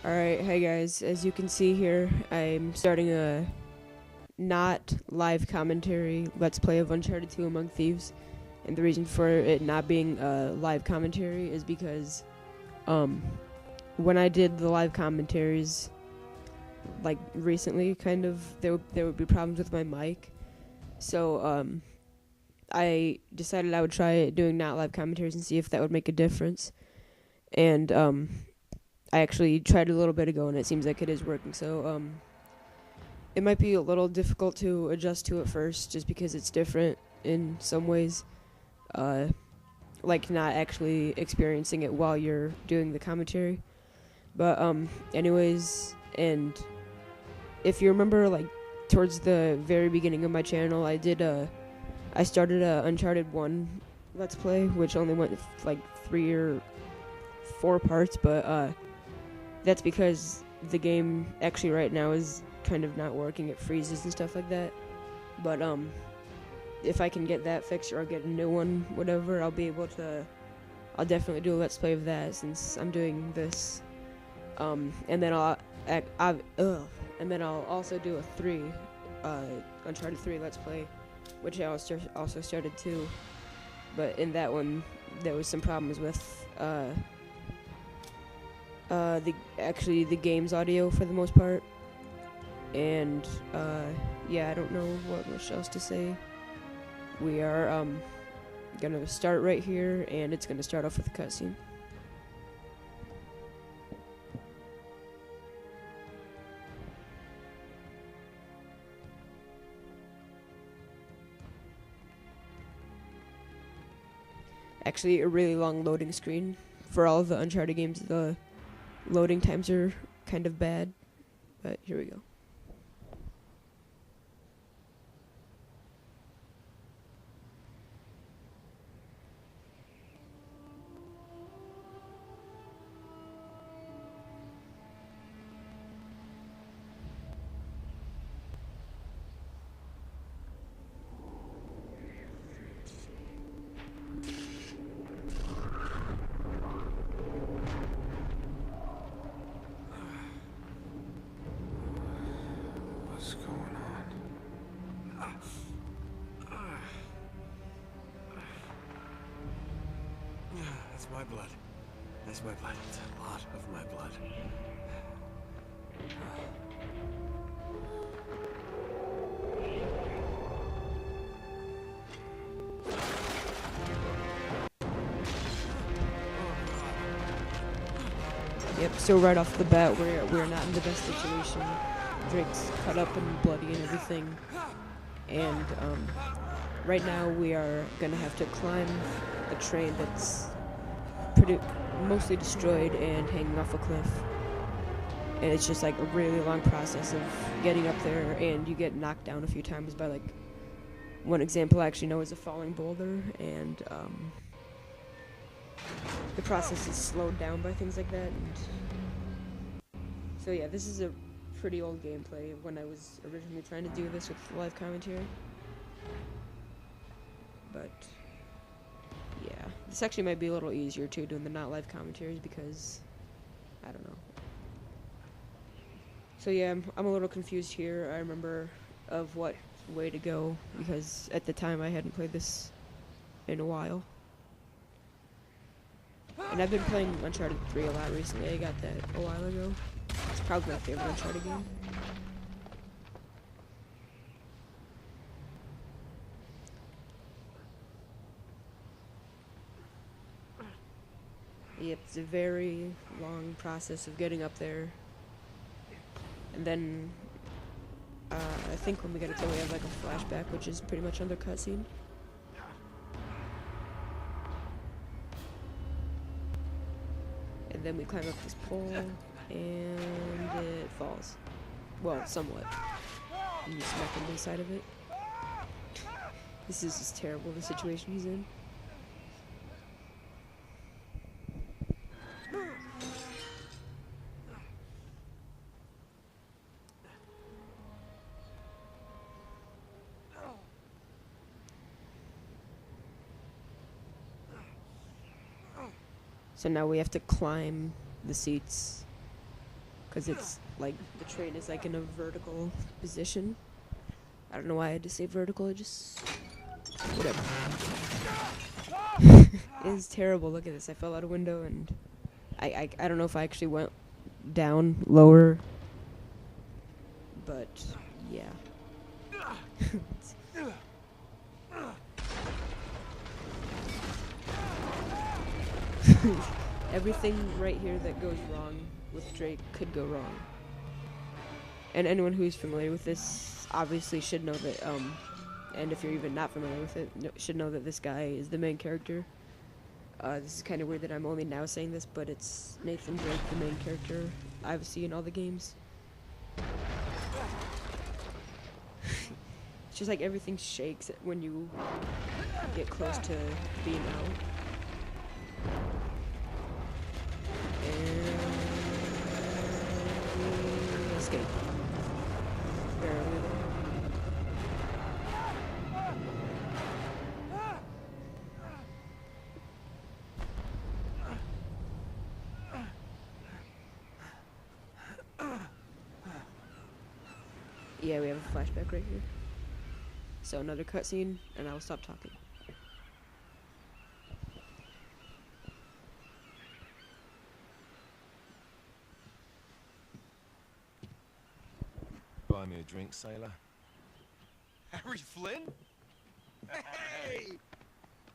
Alright, hey guys, as you can see here, I'm starting a not live commentary Let's Play of Uncharted 2 Among Thieves. And the reason for it not being a live commentary is because, um, when I did the live commentaries, like recently, kind of, there would be problems with my mic. So, I decided I would try doing not live commentaries and see if that would make a difference. And, I actually tried a little bit ago and it seems like it is working, so, it might be a little difficult to adjust to at first, just because it's different in some ways. Uh, like not actually experiencing it while you're doing the commentary. But anyways, and if you remember, like towards the very beginning of my channel, I started a Uncharted 1 Let's Play, which only went like 3 or 4 parts, but that's because the game actually right now is kind of not working. It freezes and stuff like that. But if I can get that fixed or I'll get a new one, whatever, I'll definitely do a Let's Play of that since I'm doing this. And then I'll also do a Uncharted 3 Let's Play, which I also started too. But in that one, there was some problems with the game's audio for the most part. And yeah, I don't know what much else to say. We are gonna start right here, and it's gonna start off with a cutscene. Actually, a really long loading screen. For all of the Uncharted games, the loading times are kind of bad, but here we go. What's going on? That's my blood. That's my blood. It's a lot of my blood. Yep. So right off the bat, we're not in the best situation. Drake's cut up and bloody and everything, and right now we are gonna have to climb a train that's mostly destroyed and hanging off a cliff. And it's just like a really long process of getting up there, and you get knocked down a few times by like one example I actually know is a falling boulder, and the process is slowed down by things like that. And so yeah, this is a pretty old gameplay when I was originally trying to do this with live commentary. But yeah, this actually might be a little easier too, doing the not live commentaries, because I don't know. So yeah, I'm a little confused here. I remember of what way to go, because at the time I hadn't played this in a while. And I've been playing Uncharted 3 a lot recently. I got that a while ago. It's probably my favorite Uncharted game. Yep, it's a very long process of getting up there. And then, I think when we get up there we have like a flashback, which is pretty much another cutscene. And then we climb up this pole, and it falls. Well, somewhat. And you smack into the side of it. This is just terrible, the situation he's in. So now we have to climb the seats because it's like the train is like in a vertical position. I don't know why I had to say vertical. It just whatever. It is terrible. Look at this. I fell out a window and I don't know if I actually went down lower, but yeah. Everything right here that goes wrong with Drake could go wrong. And anyone who's familiar with this obviously should know that, and if you're even not familiar with it, should know that this guy is the main character. This is kind of weird that I'm only now saying this, but it's Nathan Drake, the main character, obviously in all the games. It's just like everything shakes when you get close to being out. And escape. Barely there. Yeah, we have a flashback right here. So another cutscene, and I will stop talking. Buy me a drink, sailor. Harry Flynn? Hey!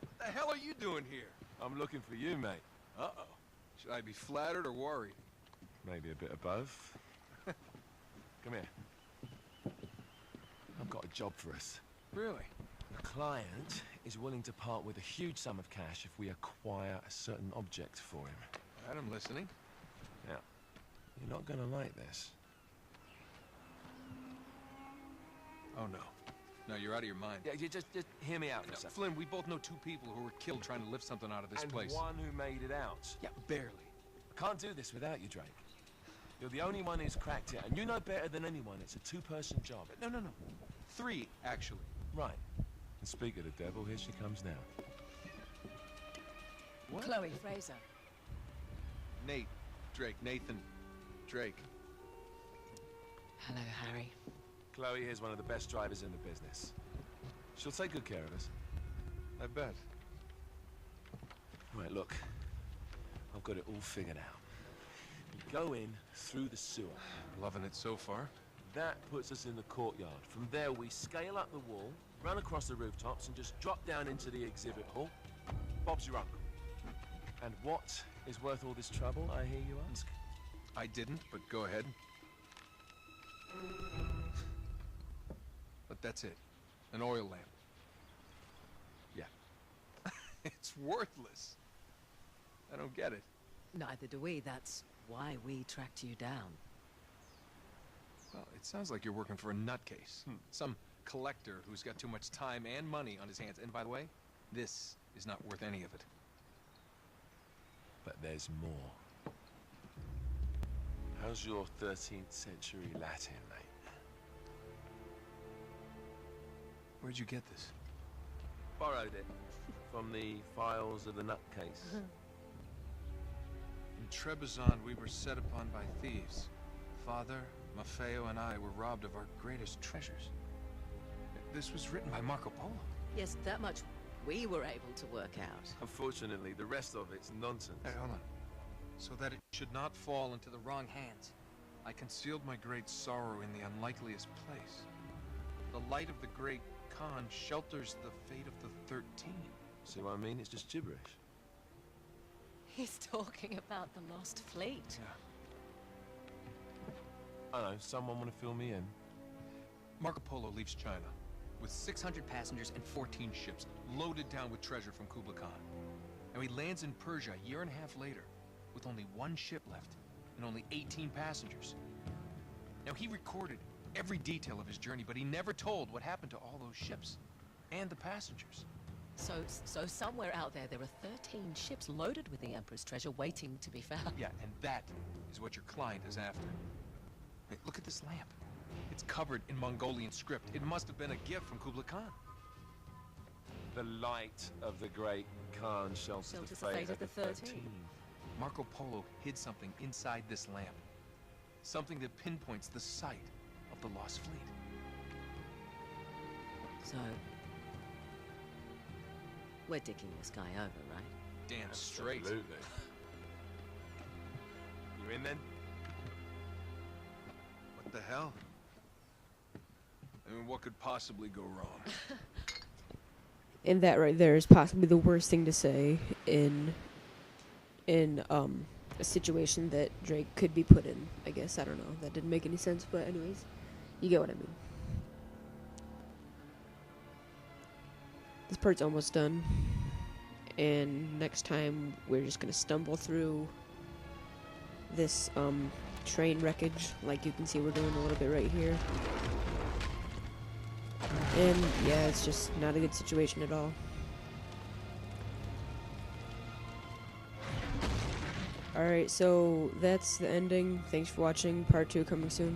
What the hell are you doing here? I'm looking for you, mate. Uh-oh. Should I be flattered or worried? Maybe a bit of both. Come here. I've got a job for us. Really? The client is willing to part with a huge sum of cash if we acquire a certain object for him. All right, I'm listening. Now, you're not gonna like this. Oh, no. No, you're out of your mind. Yeah, you just hear me out for a No, second. Flynn, we both know 2 people who were killed trying to lift something out of this And place. one who made it out. Yeah, barely. I can't do this without you, Drake. You're the only one who's cracked it, and you know better than anyone it's a 2-person job. No. 3, actually. Right. And speak of the devil, here she comes now. What? Chloe Fraser. Nate. Drake. Nathan. Drake. Hello, Harry. Chloe here's one of the best drivers in the business. She'll take good care of us. I bet. Right, look. I've got it all figured out. We go in through the sewer. Loving it so far. That puts us in the courtyard. From there, we scale up the wall, run across the rooftops, and just drop down into the exhibit hall. Bob's your uncle. And what is worth all this trouble, I hear you ask? I didn't, but go ahead. But that's it. An oil lamp. Yeah. It's worthless. I don't get it. Neither do we. That's why we tracked you down. Well, it sounds like you're working for a nutcase. Some collector who's got too much time and money on his hands. And by the way, this is not worth any of it. But there's more. How's your 13th century Latin, mate? Where'd you get this? Borrowed it from the files of the nutcase. In Trebizond, we were set upon by thieves. Father, Maffeo, and I were robbed of our greatest treasures. This was written by Marco Polo. Yes, that much we were able to work out. Unfortunately, the rest of it's nonsense. Hey, hold on. So that it should not fall into the wrong hands, I concealed my great sorrow in the unlikeliest place. The light of the great Khan shelters the fate of the 13. See what I mean? It's just gibberish. He's talking about the lost fleet. Yeah. I know, someone want to fill me in? Marco Polo leaves China with 600 passengers and 14 ships, loaded down with treasure from Kublai Khan. Now he lands in Persia a year and a half later, with only 1 ship left and only 18 passengers. Now he recorded every detail of his journey, but he never told what happened to all those ships and the passengers. So somewhere out there are 13 ships loaded with the Emperor's treasure waiting to be found. Yeah, and that is what your client is after. Hey, look at this lamp. It's covered in Mongolian script. It must have been a gift from Kublai Khan. The light of the great Khan shelters the fate of the 13. Marco Polo hid something inside this lamp. Something that pinpoints the site of the lost fleet. So, we're dicking this guy over, right? Damn straight. Absolutely. You in then? What the hell? I mean, what could possibly go wrong? And that right there is possibly the worst thing to say in a situation that Drake could be put in. I guess, I don't know. That didn't make any sense, but anyways, you get what I mean. This part's almost done, and next time we're just gonna stumble through this train wreckage, like you can see we're doing a little bit right here. And yeah, it's just not a good situation at all. Alright, so that's the ending. Thanks for watching. Part 2 coming soon.